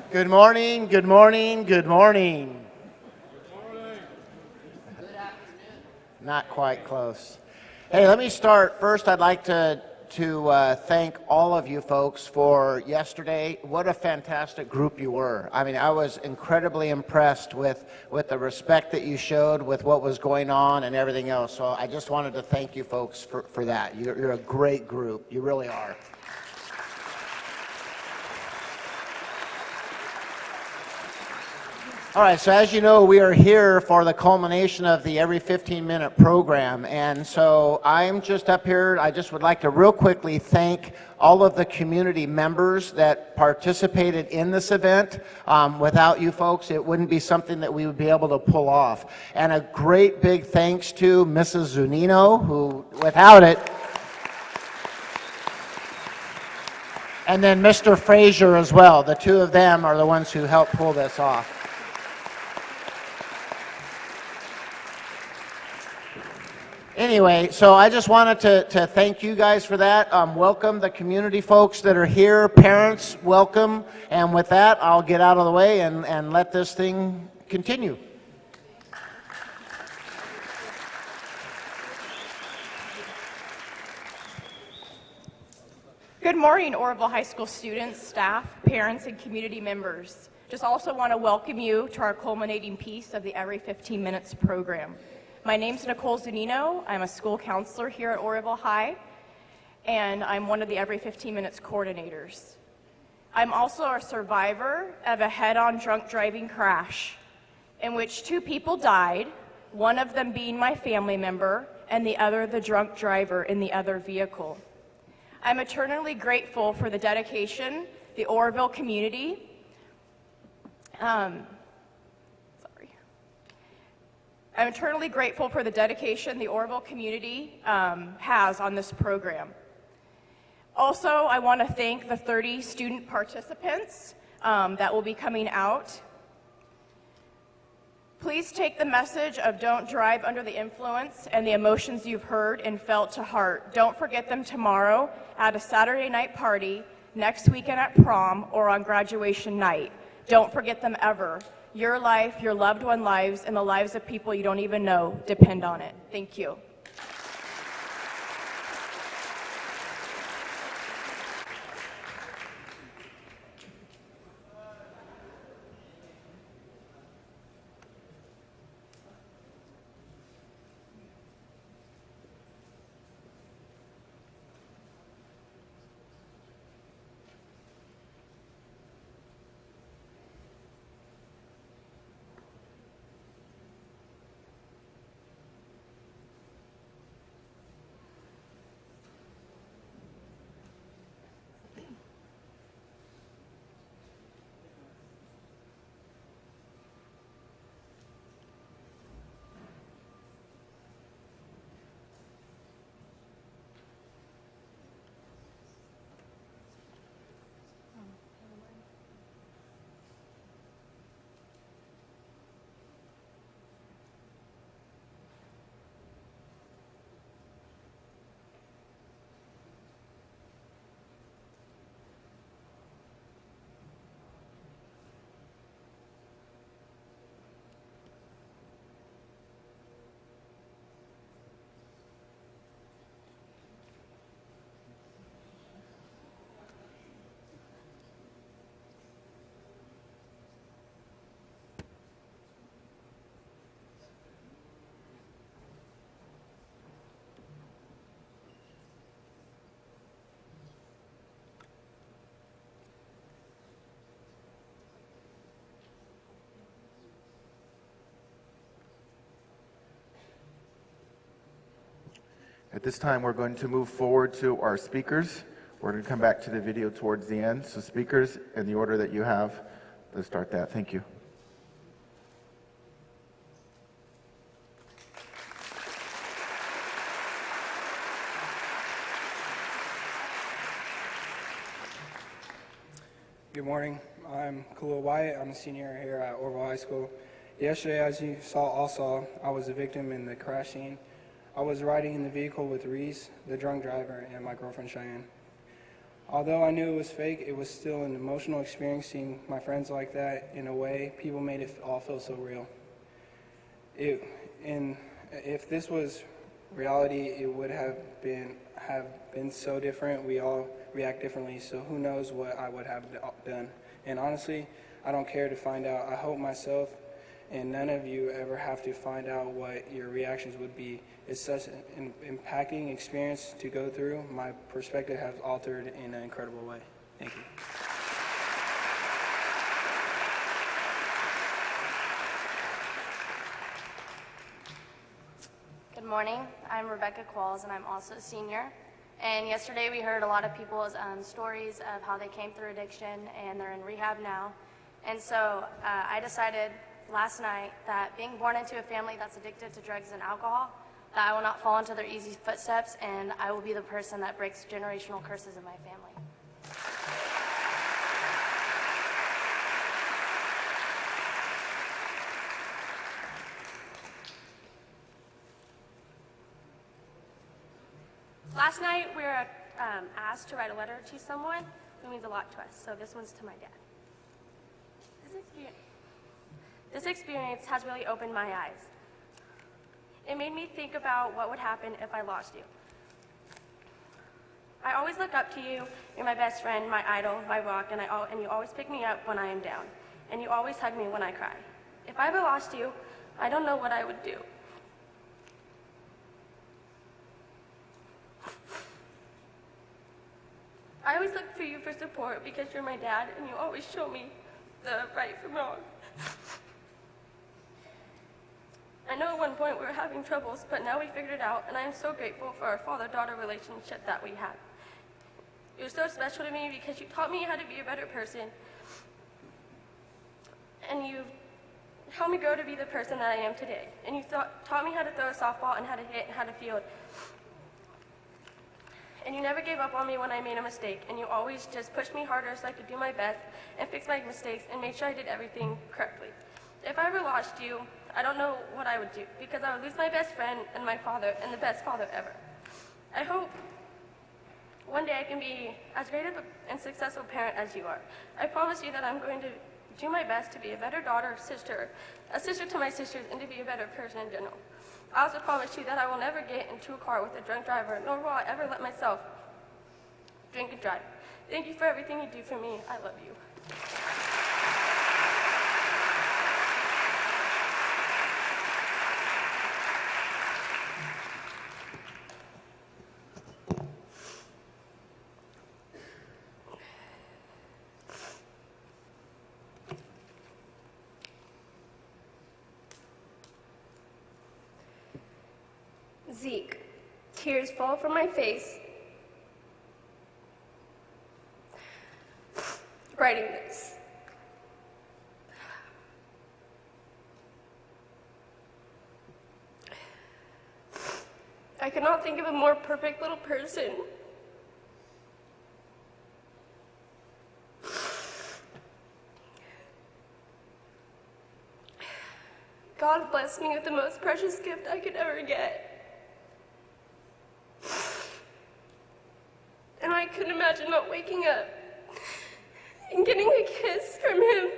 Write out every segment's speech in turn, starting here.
Good morning, good morning, good morning. Not quite close. Hey, let me start. First, I'd like to thank all of you folks for yesterday. What a fantastic group you were. I mean, I was incredibly impressed with the respect that you showed with what was going on and everything else. So I just wanted to thank you folks for that. You're a great group. You really are. All right, so as you know, we are here for the culmination of the Every 15-Minute program, and so I'm just up here. I just would like to real quickly thank all of the community members that participated in this event. Without you folks, it wouldn't be something that we would be able to pull off. And a great big thanks to Mrs. Zunino, who, without it, and then Mr. Frazier as well. The two of them are the ones who helped pull this off. Anyway, so I just wanted to thank you guys for that. Welcome the community folks that are here, parents, welcome. And with that, I'll get out of the way and let this thing continue. Good morning, Oroville High School students, staff, parents, and community members. Just also want to welcome you to our culminating piece of the Every 15 Minutes program. My name's Nicole Zunino. I'm a school counselor here at Oroville High, and I'm one of the Every 15 Minutes coordinators. I'm also a survivor of a head-on drunk driving crash in which 2 people died, one of them being my family member and the other the drunk driver in the other vehicle. I'm eternally grateful for the dedication the Oroville community I'm eternally grateful for the dedication the Oroville community has on this program. Also, I want to thank the 30 student participants that will be coming out. Please take the message of don't drive under the influence and the emotions you've heard and felt to heart. Don't forget them tomorrow at a Saturday night party, next weekend at prom, or on graduation night. Don't forget them ever. Your life, your loved one lives, and the lives of people you don't even know depend on it. Thank you. At this time, we're going to move forward to our speakers. We're going to come back to the video towards the end. So speakers, in the order that you have, let's start that. Thank you. Good morning. I'm Khalil Wyatt. I'm a senior here at Oroville High School. Yesterday, as you all saw, I was a victim in the crash scene. I was riding in the vehicle with Reese, the drunk driver, and my girlfriend Cheyenne. Although I knew it was fake, it was still an emotional experience seeing my friends like that. In a way, people made it all feel so real. And if this was reality, it would have been so different. We all react differently, so who knows what I would have done. And honestly, I don't care to find out. I hope myself and none of you ever have to find out what your reactions would be. It's such an impacting experience to go through. My perspective has altered in an incredible way. Thank you. Good morning. I'm Rebecca Qualls, and I'm also a senior. And yesterday we heard a lot of people's stories of how they came through addiction, and they're in rehab now. And so I decided last night that being born into a family that's addicted to drugs and alcohol, that I will not fall into their easy footsteps, and I will be the person that breaks generational curses in my family. Last night we were asked to write a letter to someone who means a lot to us, so this one's to my dad. This experience has really opened my eyes. It made me think about what would happen if I lost you. I always look up to you. You're my best friend, my idol, my rock, and you always pick me up when I am down, and you always hug me when I cry. If I ever lost you, I don't know what I would do. I always look for you for support because you're my dad, and you always show me the right from wrong. I know at one point we were having troubles, but now we figured it out, and I am so grateful for our father-daughter relationship that we had. You're so special to me because you taught me how to be a better person, and you helped me grow to be the person that I am today. And you taught me how to throw a softball and how to hit and how to field. And you never gave up on me when I made a mistake, and you always just pushed me harder so I could do my best and fix my mistakes and make sure I did everything correctly. If I ever lost you, I don't know what I would do, because I would lose my best friend and my father and the best father ever. I hope one day I can be as great of and successful parent as you are. I promise you that I'm going to do my best to be a better daughter, sister, a sister to my sisters, and to be a better person in general. I also promise you that I will never get into a car with a drunk driver, nor will I ever let myself drink and drive. Thank you for everything you do for me. I love you. Zeke, tears fall from my face, writing this. I could not think of a more perfect little person. God blessed me with the most precious gift I could ever get. And I couldn't imagine not waking up and getting a kiss from him,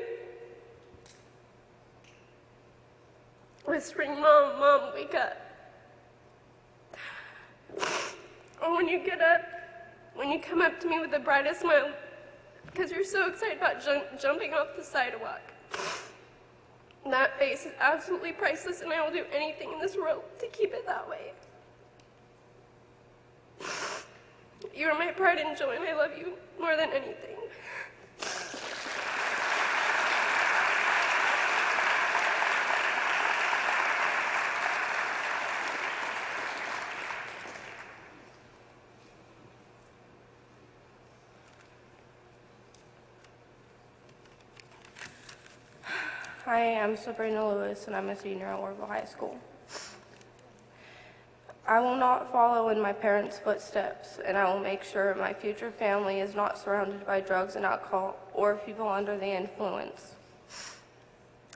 whispering, "Mom, Mom, wake up." Or when you get up, when you come up to me with the brightest smile, because you're so excited about jumping off the sidewalk. That face is absolutely priceless, and I will do anything in this world to keep it that way. You are my pride and joy, and I love you more than anything. Hi, I'm Sabrina Lewis, and I'm a senior at Oroville High School. I will not follow in my parents' footsteps, and I will make sure my future family is not surrounded by drugs and alcohol or people under the influence.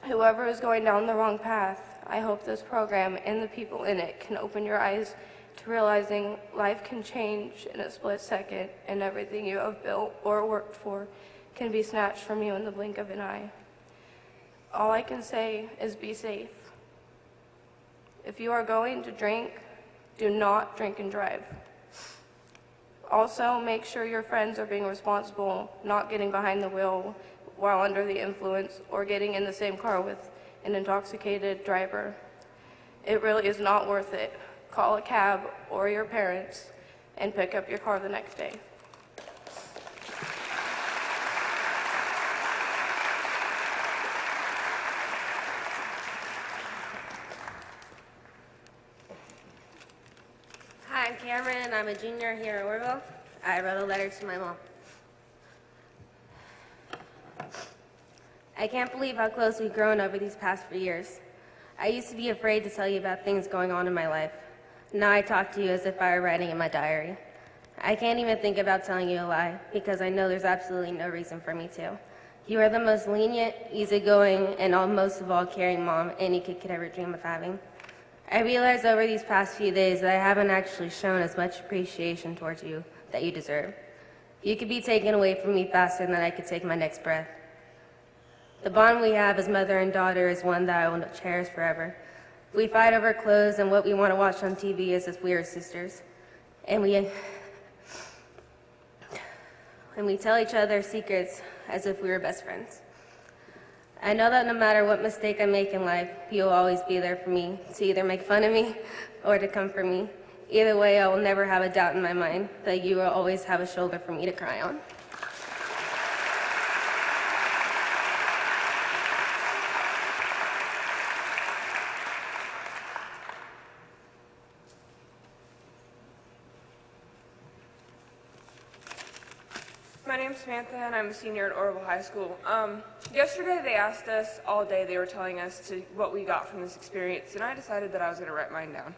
Whoever is going down the wrong path, I hope this program and the people in it can open your eyes to realizing life can change in a split second and everything you have built or worked for can be snatched from you in the blink of an eye. All I can say is be safe. If you are going to drink, do not drink and drive. Also, make sure your friends are being responsible, not getting behind the wheel while under the influence or getting in the same car with an intoxicated driver. It really is not worth it. Call a cab or your parents and pick up your car the next day. Hi, I'm Cameron, and I'm a junior here at Oroville. I wrote a letter to my mom. I can't believe how close we've grown over these past few years. I used to be afraid to tell you about things going on in my life. Now I talk to you as if I were writing in my diary. I can't even think about telling you a lie, because I know there's absolutely no reason for me to. You are the most lenient, easygoing, and most of all caring mom any kid could ever dream of having. I realized over these past few days that I haven't actually shown as much appreciation towards you that you deserve. You could be taken away from me faster than I could take my next breath. The bond we have as mother and daughter is one that I will cherish forever. We fight over clothes and what we want to watch on TV as if we are sisters. And we tell each other secrets as if we were best friends. I know that no matter what mistake I make in life, you'll always be there for me to either make fun of me or to comfort me. Either way, I will never have a doubt in my mind that you will always have a shoulder for me to cry on. My name's Samantha, and I'm a senior at Oroville High School. Yesterday they asked us all day, they were telling us what we got from this experience, and I decided that I was going to write mine down.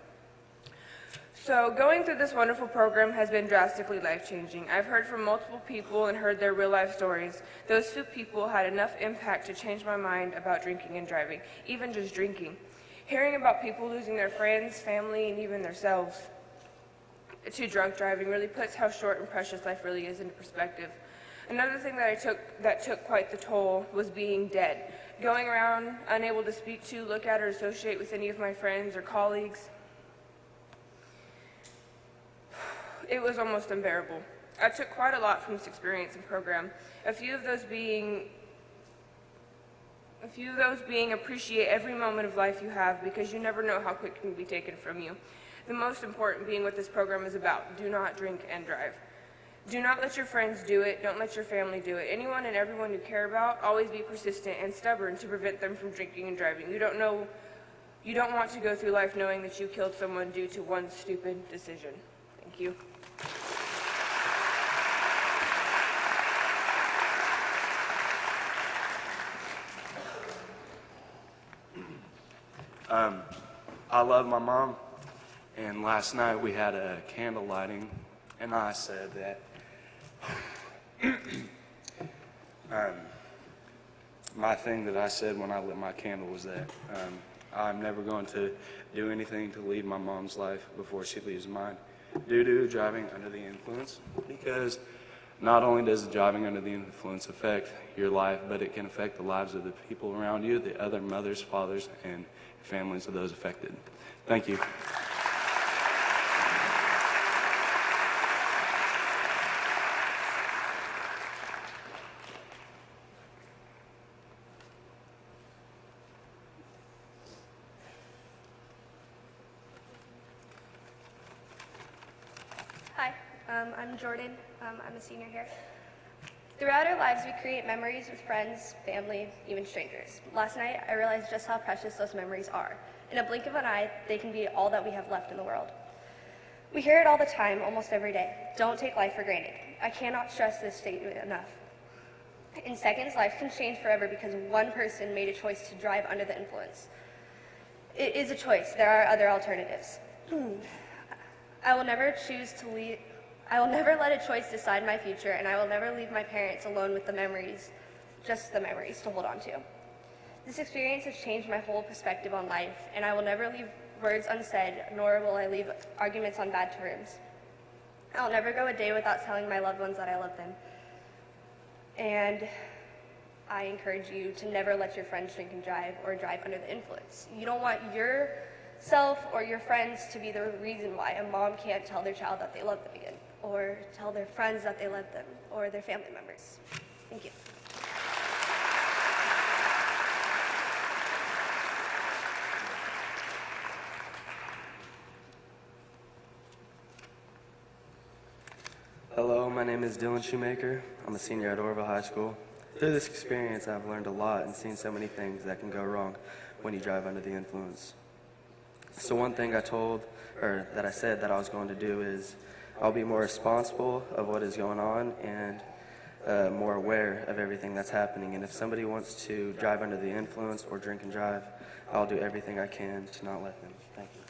So going through this wonderful program has been drastically life-changing. I've heard from multiple people and heard their real-life stories. Those few people had enough impact to change my mind about drinking and driving, even just drinking. Hearing about people losing their friends, family, and even themselves to drunk driving really puts how short and precious life really is into perspective. Another thing that took quite the toll was being dead. Going around unable to speak to, look at, or associate with any of my friends or colleagues. It was almost unbearable. I took quite a lot from this experience and program. A few of those being appreciate every moment of life you have because you never know how quick it can be taken from you. The most important being what this program is about. Do not drink and drive. Do not let your friends do it. Don't let your family do it. Anyone and everyone you care about, always be persistent and stubborn to prevent them from drinking and driving. You don't want to go through life knowing that you killed someone due to one stupid decision. Thank you. I love my mom, and last night we had a candle lighting, and I said that my thing that I said when I lit my candle was that I'm never going to do anything to leave my mom's life before she leaves mine due to driving under the influence, because not only does driving under the influence affect your life, but it can affect the lives of the people around you, the other mothers, fathers, and families of those affected. Thank you. Hi, I'm Jordan. I'm a senior here. Throughout our lives, we create memories with friends, family, even strangers. Last night, I realized just how precious those memories are. In a blink of an eye, they can be all that we have left in the world. We hear it all the time, almost every day. Don't take life for granted. I cannot stress this statement enough. In seconds, life can change forever because one person made a choice to drive under the influence. It is a choice. There are other alternatives. I will never let a choice decide my future, and I will never leave my parents alone with the memories, just the memories to hold on to. This experience has changed my whole perspective on life, and I will never words unsaid, nor will I leave arguments on bad terms. I'll never go a day without telling my loved ones that I love them. And I encourage you to never let your friends drink and drive or drive under the influence. You don't want yourself or your friends to be the reason why a mom can't tell their child that they love them again, or tell their friends that they love them, or their family members. Thank you. Hello, my name is Dylan Shoemaker. I'm a senior at Oroville High School. Through this experience, I've learned a lot and seen so many things that can go wrong when you drive under the influence. So one thing that I said that I was going to do is I'll be more responsible of what is going on and more aware of everything that's happening. And if somebody wants to drive under the influence or drink and drive, I'll do everything I can to not let them. Thank you.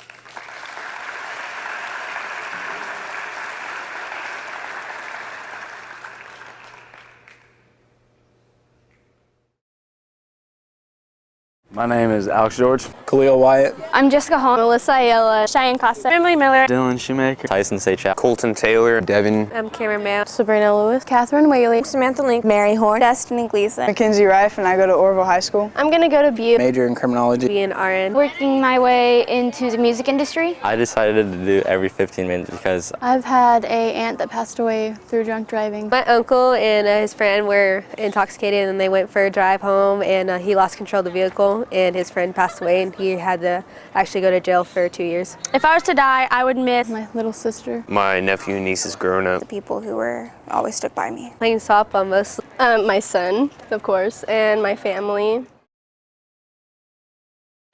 My name is Alex George. Khalil Wyatt. I'm Jessica Hall. Melissa Ayala. Cheyenne Costa. Emily Miller. Dylan Shoemaker. Tyson Sachap. Colton Taylor. Devin. I'm Cameron Mayo. Sabrina Lewis. Catherine Whaley. Samantha Link. Mary Horn. Destiny Gleason. Mackenzie Rife, and I go to Oroville High School. I'm going to go to Butte. Major in criminology. Be an RN. Working my way into the music industry. I decided to do every 15 minutes because I've had a aunt that passed away through drunk driving. My uncle and his friend were intoxicated and they went for a drive home, and he lost control of the vehicle and his friend passed away, and he had to actually go to jail for 2 years. If I was to die, I would miss my little sister. my nephew and niece is grown up. The people who were always stuck by me. Playing softball mostly. My son, of course, and my family.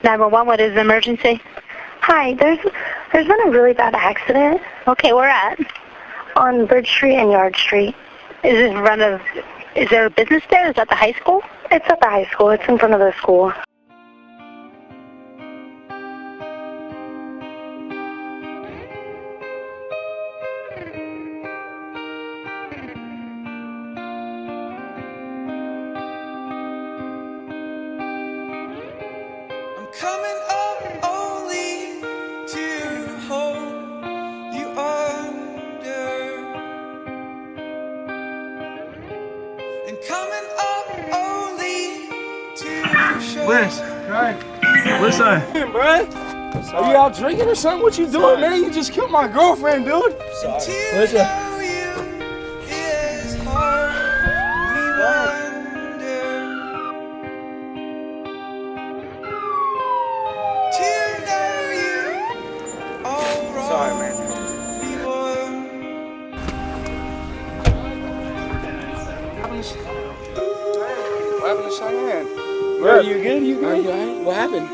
911, what is the emergency? Hi, there's been a really bad accident. Okay, where at? On Bridge Street and Yard Street. Is there a business there? Is that the high school? It's at the high school. It's in front of the school. Coming up only to hold you under, and coming up only to show. Liz, right? Listen, bruh. Are you out drinking or something? What you doing, man? You just killed my girlfriend, dude. Listen. Sorry, man. What happened to Cheyenne? Bro, are you good? You good? Are you alright? What happened?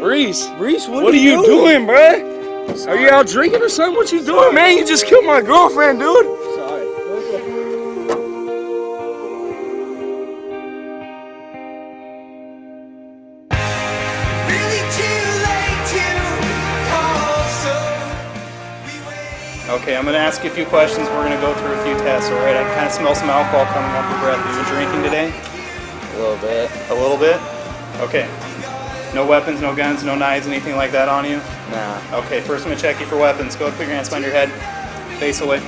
Reese, what are you doing, bruh? Are you out drinking or something? What you doing, man? You just killed my girlfriend, dude. Sorry. Okay, I'm going to ask you a few questions. We're going to go through a few tests, all right? I can kind of smell some alcohol coming up your breath. Are you drinking today? A little bit. A little bit? Okay. No weapons, no guns, no knives, anything like that on you? Nah. Okay, first I'm going to check you for weapons. Go ahead, put your hands behind your head. Face away.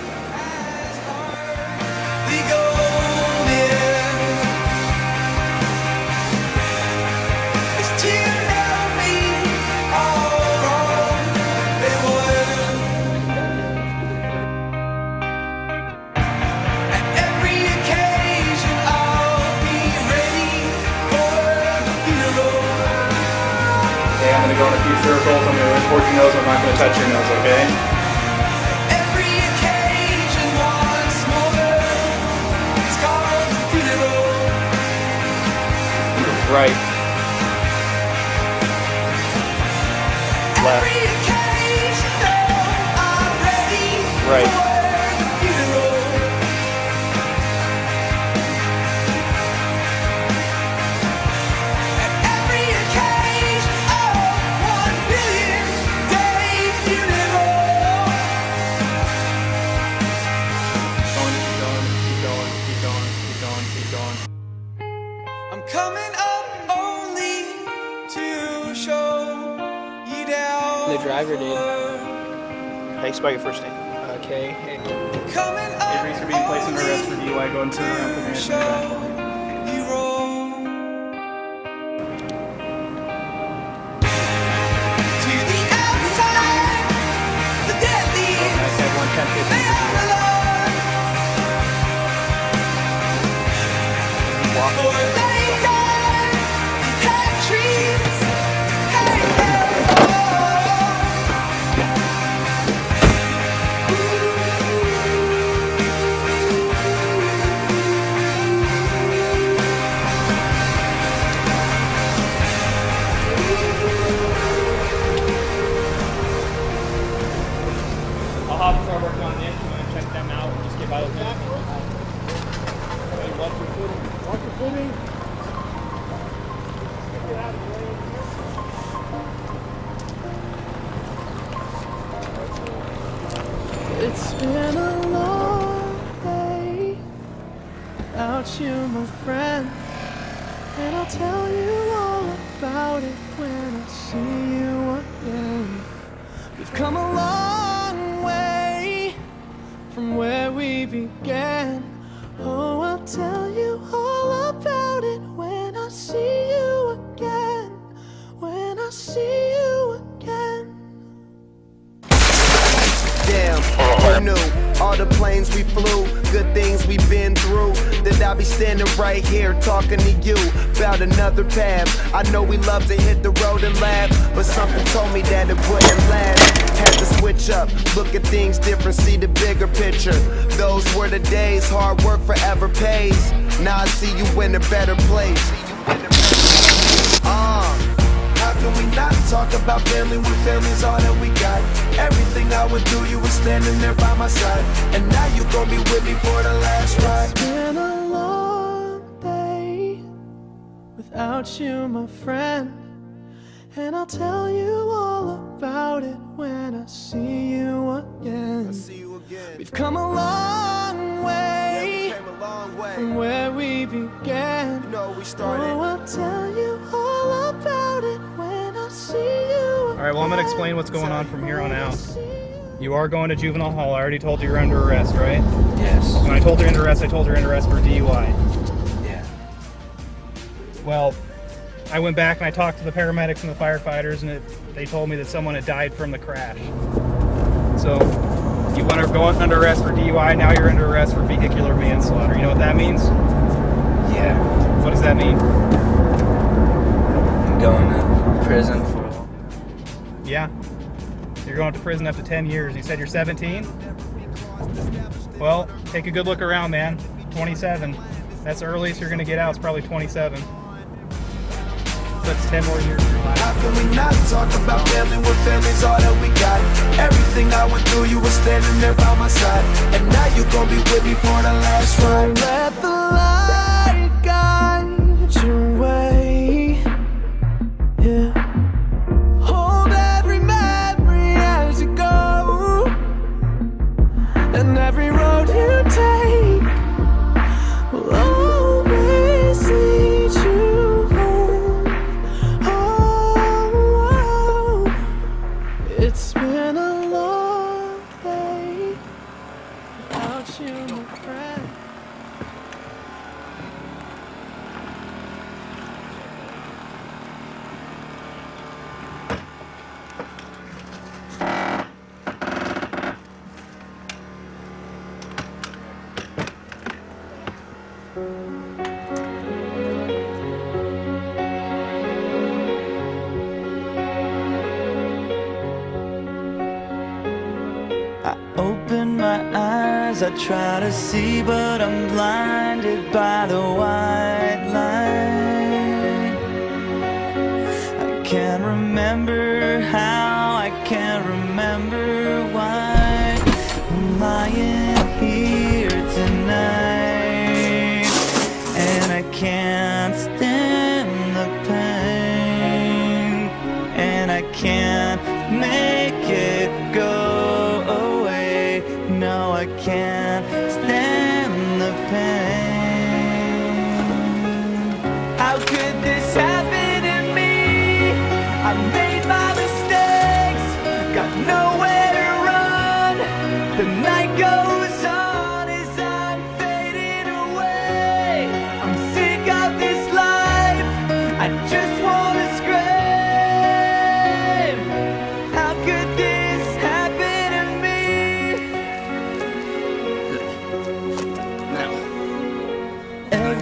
I'm going to go in a few circles. I'm going to report your nose. I'm not going to touch your nose, okay? Right. Left. Right. I'm coming up only to show you driver, dude. How do you spell your first name? K. Hey, Reese are being placed under arrest for DUI. Go and turn around for me. I'll have to start working on this and check them out and just get by with them. Watch your footing. Watch your footing. It's been a long day without you, my friend. And I'll tell you all about it when I see you again. We've come a long way from where we began. Oh, I'll tell you all about it when I see you again. When I see you again. Damn, who knew? All the planes we flew, good things we've been through. That I'll be standing right here talking to you about another path. I know we love to hit the road and laugh, but something told me that it wouldn't last. Had to switch up, look at things different, see the bigger picture. Those were the days, hard work forever pays. Now I see you in a better place. How can we not talk about family when family's all that we got? Everything I went through, you were standing there by my side. And now you gon' be with me for the last ride. It's been a long day without you, my friend. And I'll tell you all about it when I see you again. We've come a long way, from where we began. Oh, I'll tell you all about it when I see you again. All right, well, I'm going to explain what's going on from here on out. You are going to juvenile hall. I already told you you're under arrest, right? Yes. When I told you you're under arrest, I told you you're under arrest for DUI. Yeah. Well, I went back and I talked to the paramedics and the firefighters, and they told me that someone had died from the crash. So you want to go under arrest for DUI, now you're under arrest for vehicular manslaughter. You know what that means? Yeah. What does that mean? I'm going to prison for... Yeah. You're going to prison up to 10 years. You said you're 17? Well, take a good look around, man. 27. That's the earliest you're going to get out. It's probably 27. That's 10 more years of your life. How can we not talk about family when family's all that we got? Everything I went through, you were standing there by my side. And now you gon' be with me for the last ride. Let the light guide your way. Yeah. Hold every memory as you go. And every road you take will always lead you home. Oh, it's been a long day without you, my friend. I open my eyes, I try to see, but I'm blinded by the white light. I can't remember how, I can't remember why I'm lying here tonight, and I can't stand the pain, and I can't make it go. No, I can't stand the pain. How could this happen to me? I made my mistakes,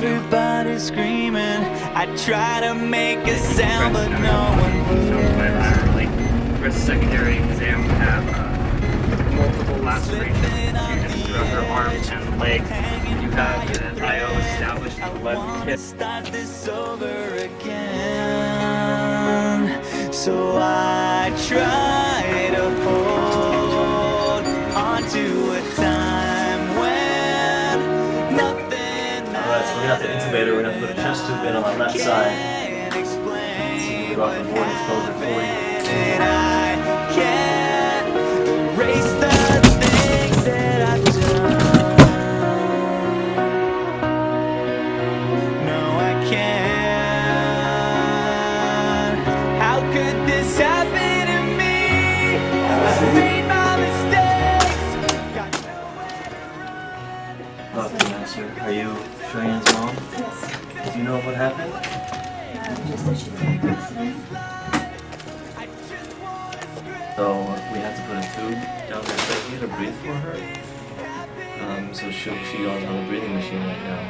Everybody's screaming. I try to make a sound, but no one bilaterally. For secondary exam, we have multiple lacerations throughout her arms and legs. You have an IO established in the left hip. Start this over again. So I try to hold on to a time when nothing. Alright, so we're gonna have to intubate her. We're gonna have to put a chest tube in on my left side. So we go off the board and expose her fully. I can't erase the things that I've done. No, I can't. How could this happen to me? I made my mistakes. Dr. Nasser, are you Cheyenne mom? Yes. Do you know what happened? Just that she was in an accident. So we had to put a tube down her throat to breathe for her. So she's on the breathing machine right now.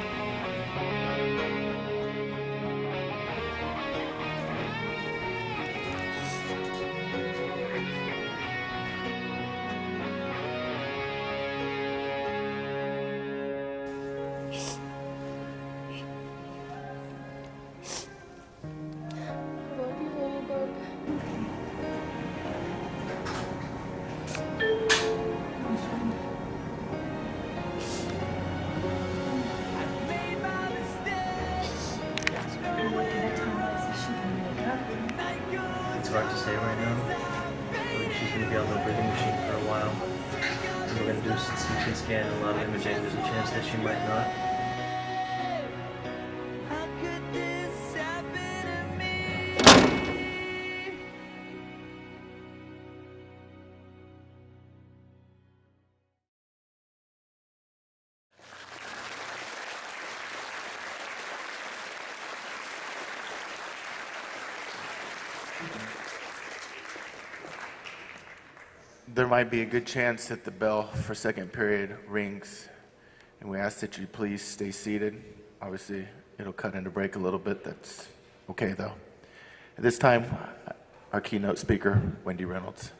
It's hard to say right now. She's going to be on the breathing machine for a while. And we're going to do some CT scan and a lot of imaging. There's a chance that she might not. There might be a good chance that the bell for second period rings, and we ask that you please stay seated. Obviously, it'll cut into break a little bit. That's okay, though. At this time, our keynote speaker, Wendy Reynolds.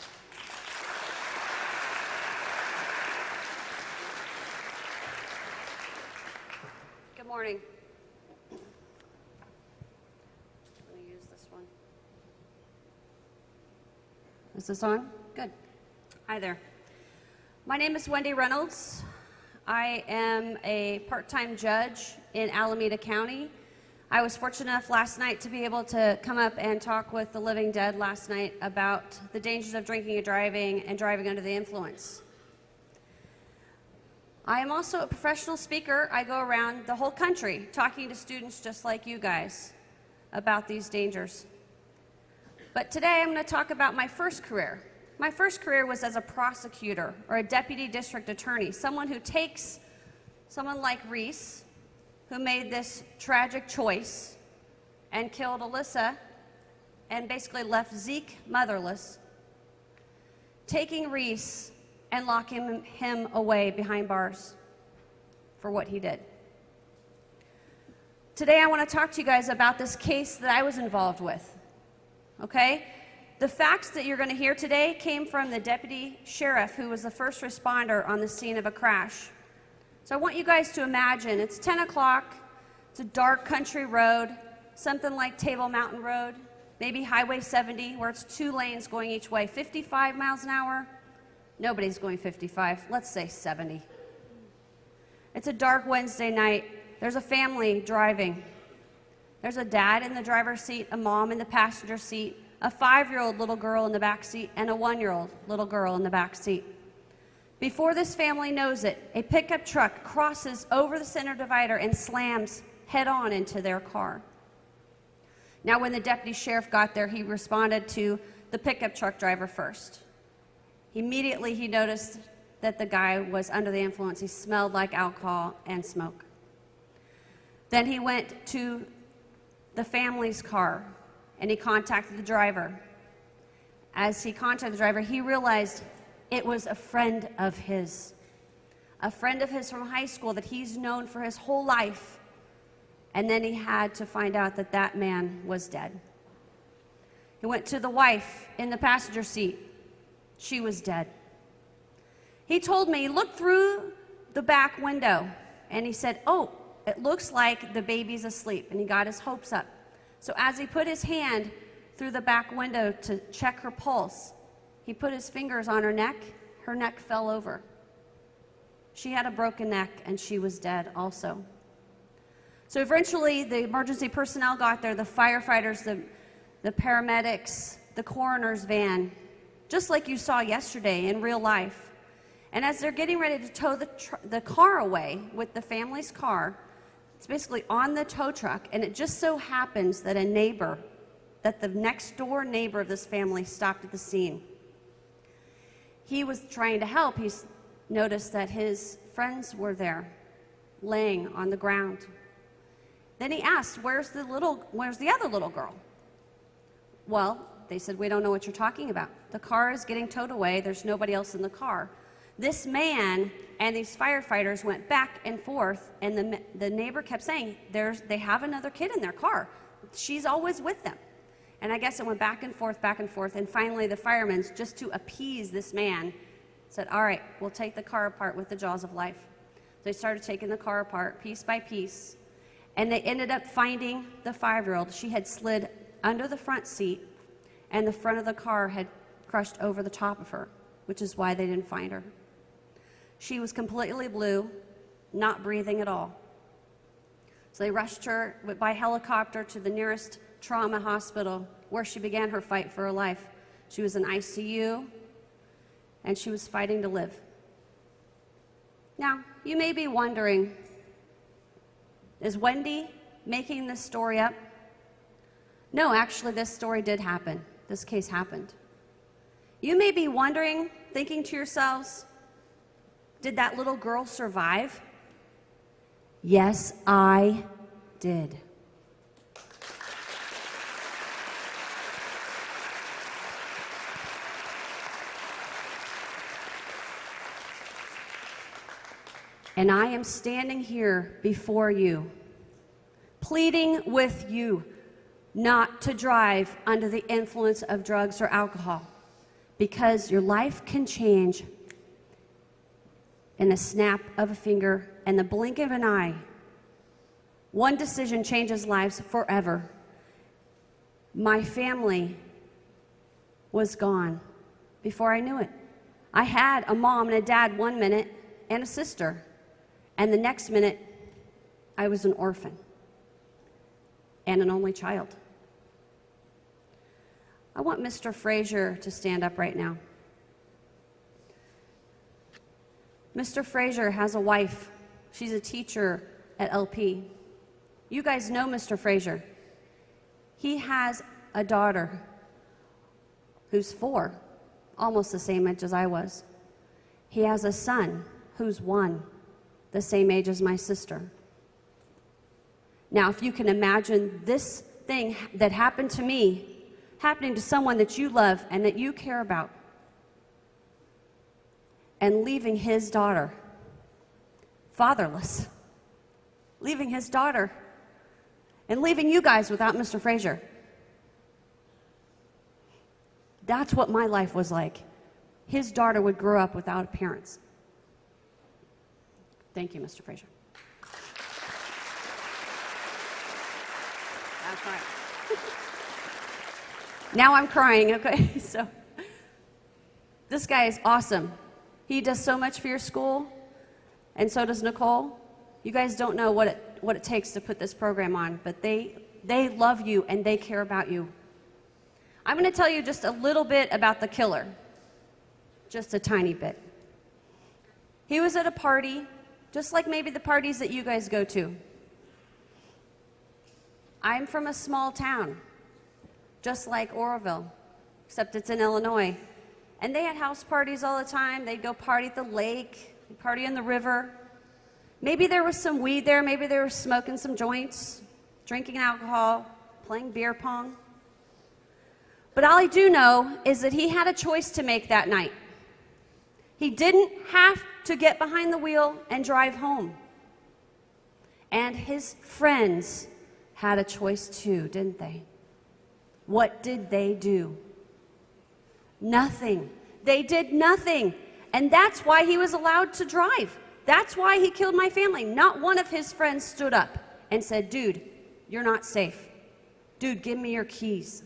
Good morning. Let me use this one. Is this on? Good. Hi there. My name is Wendy Reynolds. I am a part-time judge in Alameda County. I was fortunate enough last night to be able to come up and talk with the living dead last night about the dangers of drinking and driving under the influence. I am also a professional speaker. I go around the whole country talking to students just like you guys about these dangers. But today I'm going to talk about my first career. My first career was as a prosecutor or a deputy district attorney, someone who takes someone like Reese, who made this tragic choice and killed Alyssa and basically left Zeke motherless, taking Reese and locking him away behind bars for what he did. Today I want to talk to you guys about this case that I was involved with, okay? The facts that you're going to hear today came from the deputy sheriff who was the first responder on the scene of a crash. So I want you guys to imagine it's 10 o'clock, it's a dark country road, something like Table Mountain Road, maybe Highway 70 where it's 2 lanes going each way, 55 miles an hour. Nobody's going 55, let's say 70. It's a dark Wednesday night. There's a family driving. There's a dad in the driver's seat, a mom in the passenger seat, a 5-year-old little girl in the back seat, and a 1-year-old little girl in the back seat. Before this family knows it, a pickup truck crosses over the center divider and slams head-on into their car. Now, when the deputy sheriff got there, he responded to the pickup truck driver first. Immediately, he noticed that the guy was under the influence. He smelled like alcohol and smoke. Then he went to the family's car, and he contacted the driver. As he contacted the driver, he realized it was a friend of his from high school that he's known for his whole life. And then he had to find out that that man was dead. He went to the wife in the passenger seat. She was dead. He told me, he looked through the back window and he said, oh, it looks like the baby's asleep. And he got his hopes up. So as he put his hand through the back window to check her pulse, he put his fingers on her neck. Her neck fell over. She had a broken neck and she was dead also. So eventually the emergency personnel got there, the firefighters, the paramedics, the coroner's van, just like you saw yesterday in real life. And as they're getting ready to tow the car away with the family's car, it's basically on the tow truck, and it just so happens that the next door neighbor of this family stopped at the scene. He was trying to help. He noticed that his friends were there, laying on the ground. Then he asked, where's the other little girl? Well, they said, we don't know what you're talking about. The car is getting towed away. There's nobody else in the car. This man and these firefighters went back and forth, and the neighbor kept saying, they have another kid in their car. She's always with them. And I guess it went back and forth, and finally the firemen, just to appease this man, said, all right, we'll take the car apart with the jaws of life. They started taking the car apart piece by piece, and they ended up finding the 5-year-old. She had slid under the front seat, and the front of the car had crushed over the top of her, which is why they didn't find her. She was completely blue, not breathing at all. So they rushed her by helicopter to the nearest trauma hospital, where she began her fight for her life. She was in ICU, and she was fighting to live. Now, you may be wondering, is Wendy making this story up? No, actually, this story did happen. This case happened. You may be wondering, thinking to yourselves, did that little girl survive? Yes, I did. And I am standing here before you, pleading with you not to drive under the influence of drugs or alcohol, because your life can change in a snap of a finger and the blink of an eye. One decision changes lives forever. My family was gone before I knew it. I had a mom and a dad 1 minute and a sister, and the next minute I was an orphan and an only child. I want Mr. Frazier to stand up right now. Mr. Frazier has a wife. She's a teacher at LP. You guys know Mr. Frazier. He has a daughter who's 4, almost the same age as I was. He has a son who's 1, the same age as my sister. Now, if you can imagine this thing that happened to me happening to someone that you love and that you care about, and leaving his daughter fatherless, leaving his daughter, and leaving you guys without Mr. Frazier. That's what my life was like. His daughter would grow up without parents. Thank you, Mr. Frazier. That's right. Now I'm crying, okay? So, this guy is awesome. He does so much for your school, and so does Nicole. You guys don't know what it takes to put this program on, but they love you and they care about you. I'm going to tell you just a little bit about the killer, just a tiny bit. He was at a party, just like maybe the parties that you guys go to. I'm from a small town, just like Oroville, except it's in Illinois. And they had house parties all the time. They'd go party at the lake, party in the river. Maybe there was some weed there. Maybe they were smoking some joints, drinking alcohol, playing beer pong. But all I do know is that he had a choice to make that night. He didn't have to get behind the wheel and drive home. and his friends had a choice too, didn't they? What did they do? Nothing. They did nothing. And that's why he was allowed to drive. That's why he killed my family. Not one of his friends stood up and said, dude, you're not safe. Dude, give me your keys.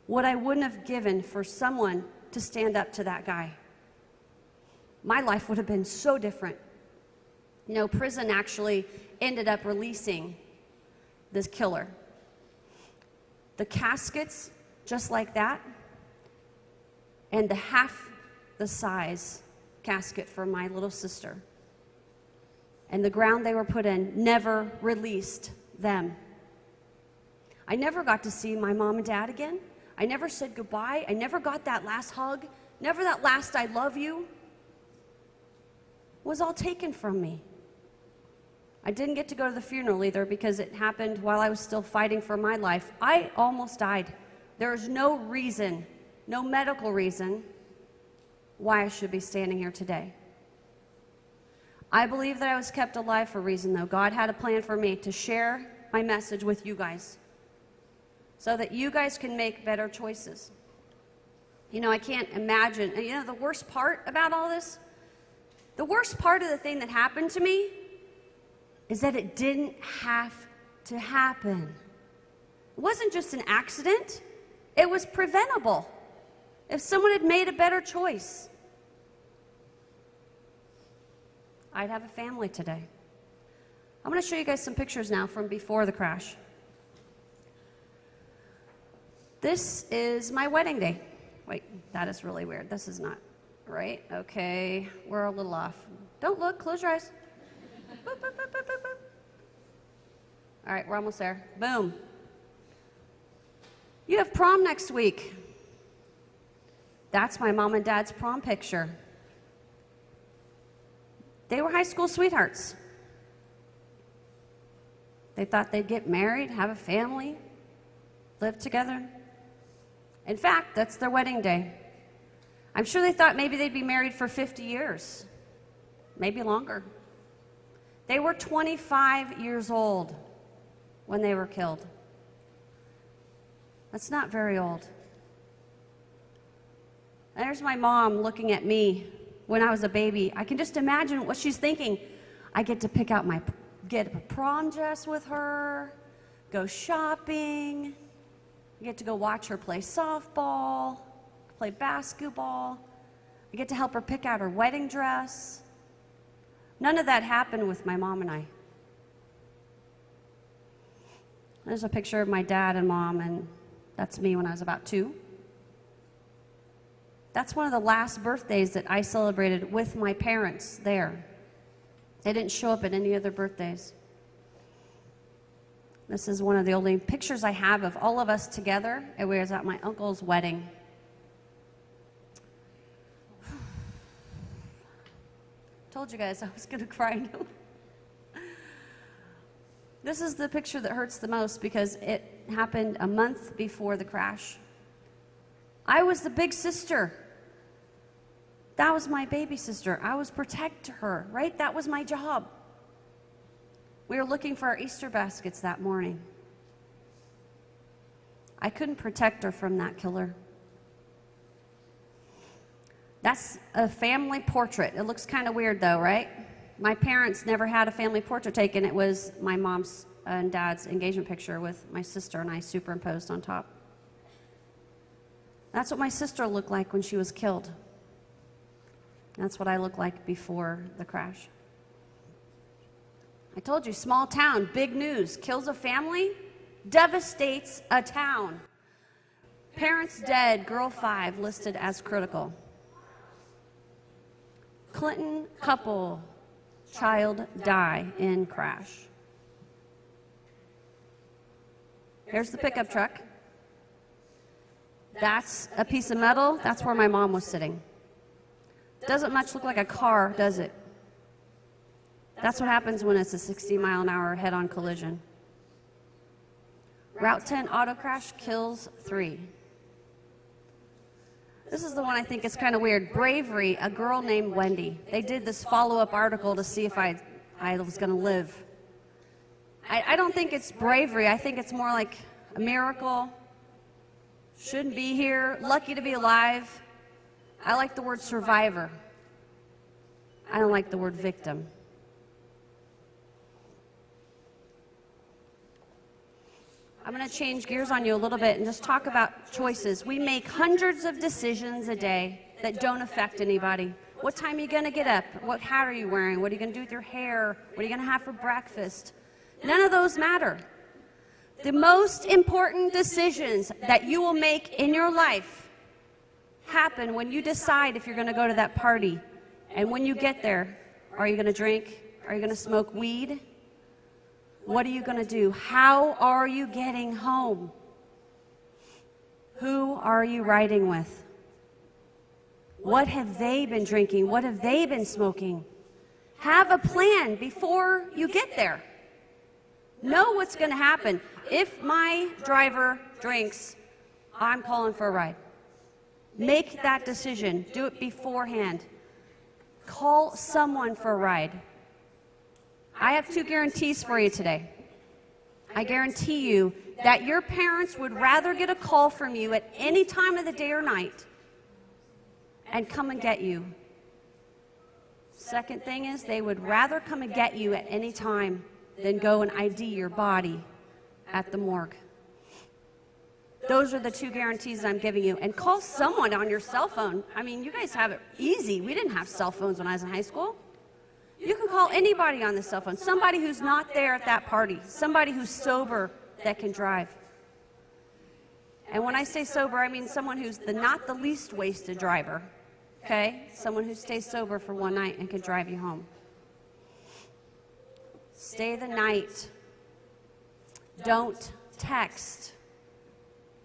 What I wouldn't have given for someone to stand up to that guy. My life would have been so different. You know, prison actually ended up releasing this killer. The caskets, just like that, and the half the size casket for my little sister. And the ground they were put in never released them. I never got to see my mom and dad again. I never said goodbye. I never got that last hug. Never that last I love you. It was all taken from me. I didn't get to go to the funeral either because it happened while I was still fighting for my life. I almost died. There is no reason, no medical reason, why I should be standing here today. I believe that I was kept alive for a reason, though. God had a plan for me to share my message with you guys so that you guys can make better choices. You know, I can't imagine, you know, the worst part about all this, the worst part of the thing that happened to me is that it didn't have to happen. It wasn't just an accident. It was preventable if someone had made a better choice. I'd have a family today. I'm going to show you guys some pictures now from before the crash. This is my wedding day. Wait, that is really weird. This is not right. Okay, we're a little off. Don't look, close your eyes. Boop, boop, boop, boop, boop, boop. All right, we're almost there. Boom. You have prom next week. That's my mom and dad's prom picture. They were high school sweethearts. They thought they'd get married, have a family, live together. In fact, that's their wedding day. I'm sure they thought maybe they'd be married for 50 years, maybe longer. They were 25 years old when they were killed. That's not very old. There's my mom looking at me when I was a baby. I can just imagine what she's thinking. I get to pick out get a prom dress with her, go shopping, I get to go watch her play softball, play basketball. I get to help her pick out her wedding dress. None of that happened with my mom and I. There's a picture of my dad and mom, and that's me when I was about 2. That's one of the last birthdays that I celebrated with my parents there. They didn't show up at any other birthdays. This is one of the only pictures I have of all of us together. It was at my uncle's wedding. Told you guys I was going to cry. This is the picture that hurts the most because it happened a month before the crash. I was the big sister. That was my baby sister. I was protect her, right? That was my job. We were looking for our Easter baskets that morning. I couldn't protect her from that killer. That's a family portrait. It looks kind of weird though, right? My parents never had a family portrait taken. It was my mom's and dad's engagement picture with my sister and I superimposed on top. That's what my sister looked like when she was killed. That's what I looked like before the crash. I told you, small town, big news. Kills a family, devastates a town. Parents dead, girl 5 listed as critical. Clinton couple, child die in crash. Here's the pickup truck. That's a piece of metal. That's where my mom was sitting. Doesn't much look like a car, does it? That's what happens when it's a 60-mile-an-hour head-on collision. Route 10 auto crash kills 3. This is the one I think is kind of weird. Bravery, a girl named Wendy. They did this follow-up article to see if I was going to live. I don't think it's bravery. I think it's more like a miracle. Shouldn't be here. Lucky to be alive. I like the word survivor. I don't like the word victim. I'm going to change gears on you a little bit and just talk about choices. We make hundreds of decisions a day that don't affect anybody. What time are you going to get up? What hat are you wearing? What are you going to do with your hair? What are you going to have for breakfast? None of those matter. The most important decisions that you will make in your life happen when you decide if you're going to go to that party. And when you get there, are you going to drink? Are you going to smoke weed? What are you going to do? How are you getting home? Who are you riding with? What have they been drinking? What have they been smoking? Have a plan before you get there. Know what's going to happen. If my driver drinks, I'm calling for a ride. Make that decision. Do it beforehand. Call someone for a ride. I have 2 guarantees for you today. I guarantee you that your parents would rather get a call from you at any time of the day or night and come and get you. Second thing is they would rather come and get you at any time than go and ID your body at the morgue. Those are the 2 guarantees that I'm giving you. And call someone on your cell phone. I mean, you guys have it easy. We didn't have cell phones when I was in high school. You can call anybody on the cell phone, somebody who's not there at that party, somebody who's sober that can drive. And when I say sober, I mean someone who's not the least wasted driver, okay? Someone who stays sober for one night and can drive you home. Stay the night. Don't text.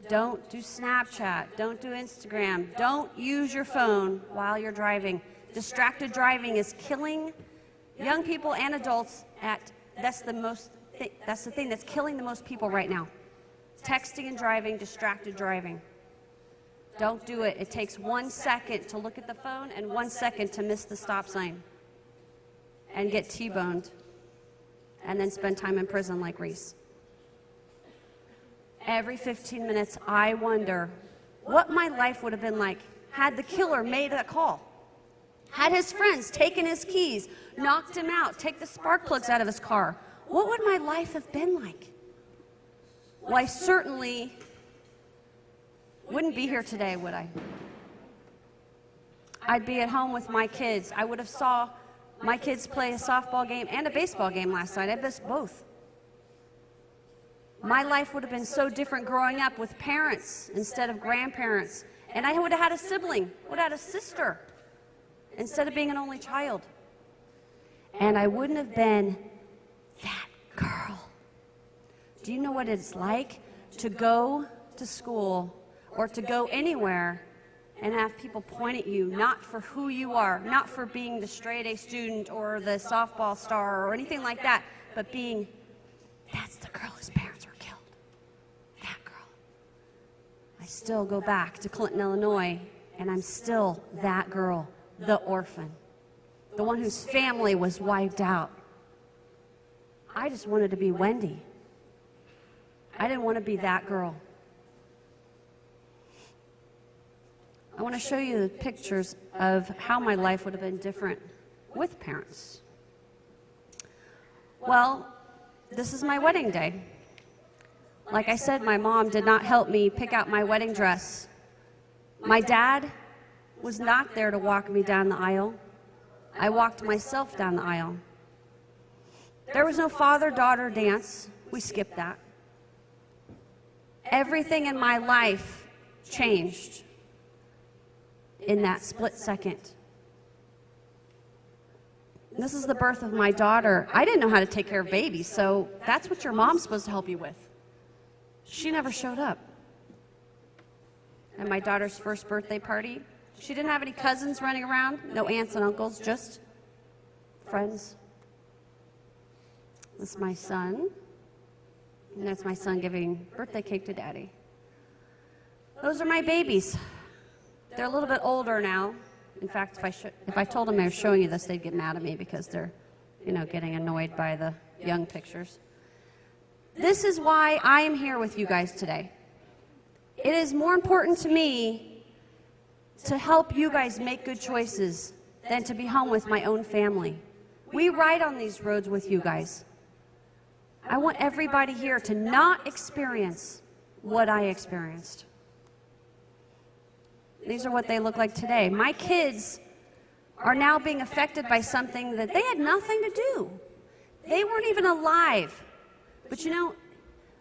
Don't do Snapchat. Don't do Instagram. Don't use your phone while you're driving. Distracted driving is killing young people and adults. That's the thing that's killing the most people right now. Texting and driving, distracted driving. Don't do it. It takes 1 second to look at the phone and 1 second to miss the stop sign and get T-boned and then spend time in prison like Reese. Every 15 minutes, I wonder what my life would have been like had the killer made a call. Had his friends taken his keys, knocked him out, take the spark plugs out of his car. What would my life have been like? Well, I certainly wouldn't be here today, would I? I'd be at home with my kids. I would have saw my kids play a softball game and a baseball game last night. I missed both. My life would have been so different growing up with parents instead of grandparents. And I would have had a sibling, would have had a sister, instead of being an only child. And I wouldn't have been that girl. Do you know what it's like to go to school or to go anywhere and have people point at you, not for who you are, not for being the straight A student or the softball star or anything like that, but being, that's the girl whose parents were killed. That girl. I still go back to Clinton, Illinois, and I'm still that girl. The orphan, the one whose family was wiped out. I just wanted to be Wendy. I didn't want to be that girl. I want to show you the pictures of how my life would have been different with parents. Well, this is my wedding day. Like I said, my mom did not help me pick out my wedding dress. My dad was not there to walk me down the aisle. I walked myself down the aisle. There was no father-daughter dance. We skipped that. Everything in my life changed in that split second. This is the birth of my daughter. I didn't know how to take care of babies, so that's what your mom's supposed to help you with. She never showed up. At my daughter's first birthday party, she didn't have any cousins running around, no aunts and uncles, just friends. This is my son, and that's my son giving birthday cake to Daddy. Those are my babies. They're a little bit older now. In fact, if I told them I was showing you this, they'd get mad at me because they're, getting annoyed by the young pictures. This is why I am here with you guys today. It is more important to me to help you guys make good choices than to be home with my own family. We ride on these roads with you guys. I want everybody here to not experience what I experienced. These are what they look like today. My kids are now being affected by something that they had nothing to do. They weren't even alive. But you know,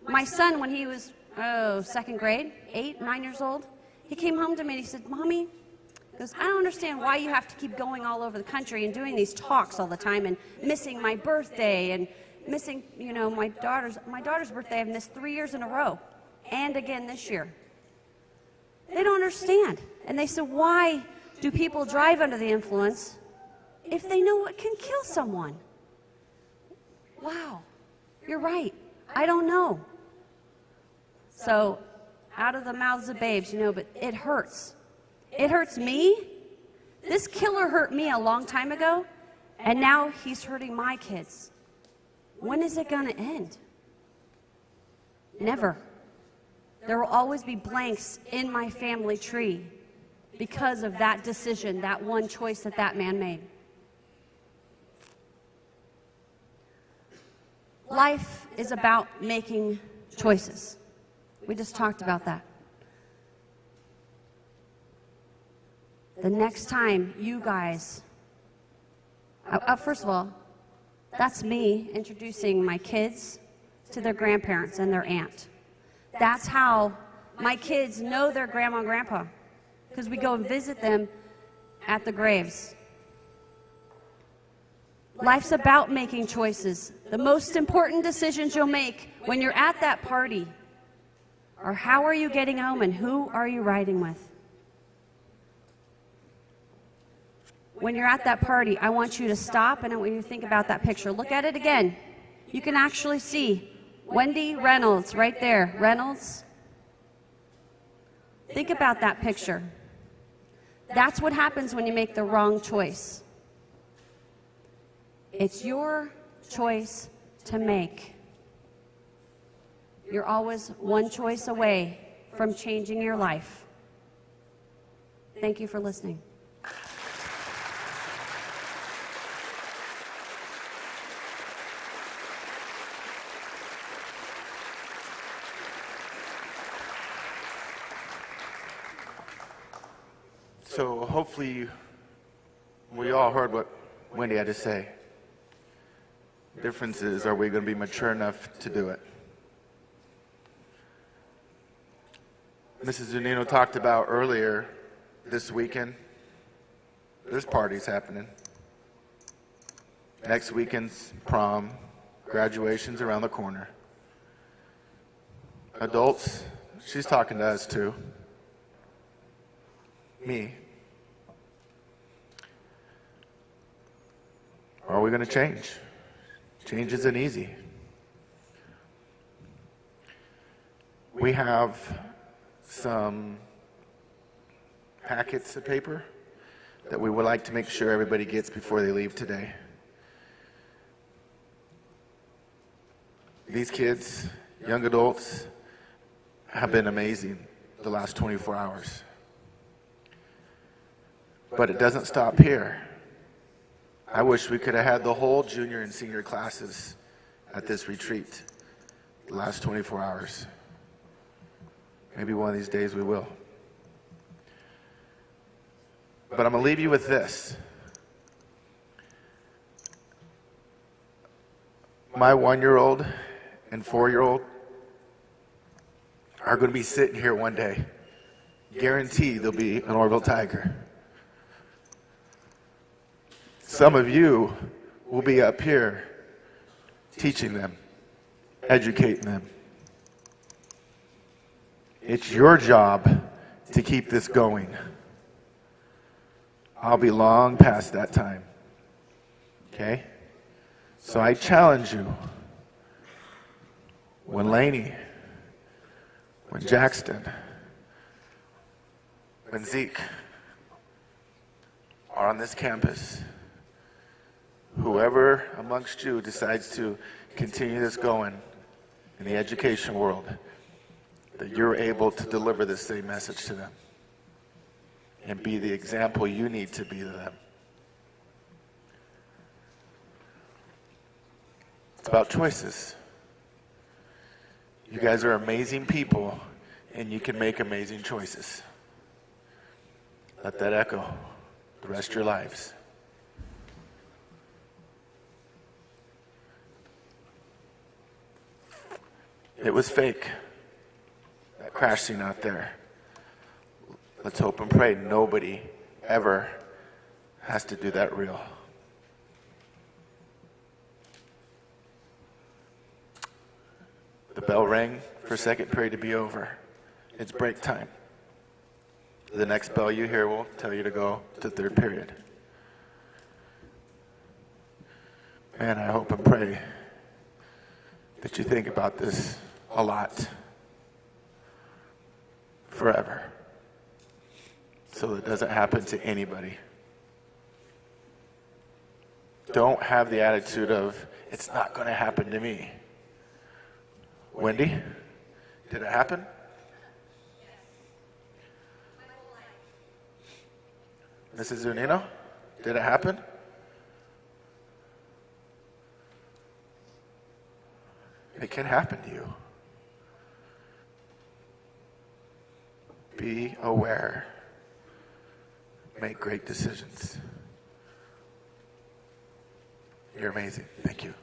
my son, when he was, second grade, 8, 9 years old, he came home to me and he said, Mommy, he goes, I don't understand why you have to keep going all over the country and doing these talks all the time and missing my birthday and missing, you know, my daughter's birthday I've missed 3 years in a row and again this year. They don't understand. And they said, why do people drive under the influence if they know what can kill someone? Wow, you're right. I don't know. So, out of the mouths of babes, you know, but it hurts. It hurts me. This killer hurt me a long time ago, and now he's hurting my kids. When is it going to end? Never. There will always be blanks in my family tree because of that decision, that one choice that that man made. Life is about making choices. We just talked about that. The next time you guys, first of all, that's me introducing my kids to their grandparents and their aunt. That's how my kids know their grandma and grandpa, because we go and visit them at the graves. Life's about making choices. The most important decisions you'll make when you're at that party are how are you getting home and who are you riding with? When you're at that party, I want you to stop and I want you to think about that picture. Look at it again. You can actually see Wendy Reynolds right there. Reynolds. Think about that picture. That's what happens when you make the wrong choice. It's your choice to make. You're always one choice away from changing your life. Thank you for listening. So hopefully we all heard what Wendy had to say. The difference is, are we going to be mature enough to do it? Mrs. Zunino talked about earlier this weekend, there's parties happening. Next weekend's prom, graduation's around the corner. Adults, she's talking to us too. Me. Are we going to change? Change isn't easy. We have some packets of paper that we would like to make sure everybody gets before they leave today. These kids, young adults, have been amazing the last 24 hours. But it doesn't stop here. I wish we could have had the whole junior and senior classes at this retreat the last 24 hours. Maybe one of these days we will. But I'm going to leave you with this. My 1-year-old and 4-year-old are going to be sitting here one day. Guarantee they'll be an Oroville Tiger. Some of you will be up here teaching them, educating them. It's your job to keep this going. I'll be long past that time. Okay? So I challenge you, when Lainey, when Jackson, when Zeke are on this campus, whoever amongst you decides to continue this going, in the education world, that you're able to deliver the same message to them and be the example you need to be to them. It's about choices. You guys are amazing people, and you can make amazing choices. Let that echo the rest of your lives. It was fake, that crash scene out there. Let's hope and pray nobody ever has to do that real. The bell rang for second period to be over. It's break time. The next bell you hear will tell you to go to third period. Man, I hope and pray that you think about this a lot, forever, so it doesn't happen to anybody. Don't have the attitude of, it's not going to happen to me. Wendy, did it happen? Mrs. Zunino, did it happen? It can happen to you. Be aware. Make great decisions. You're amazing. Thank you.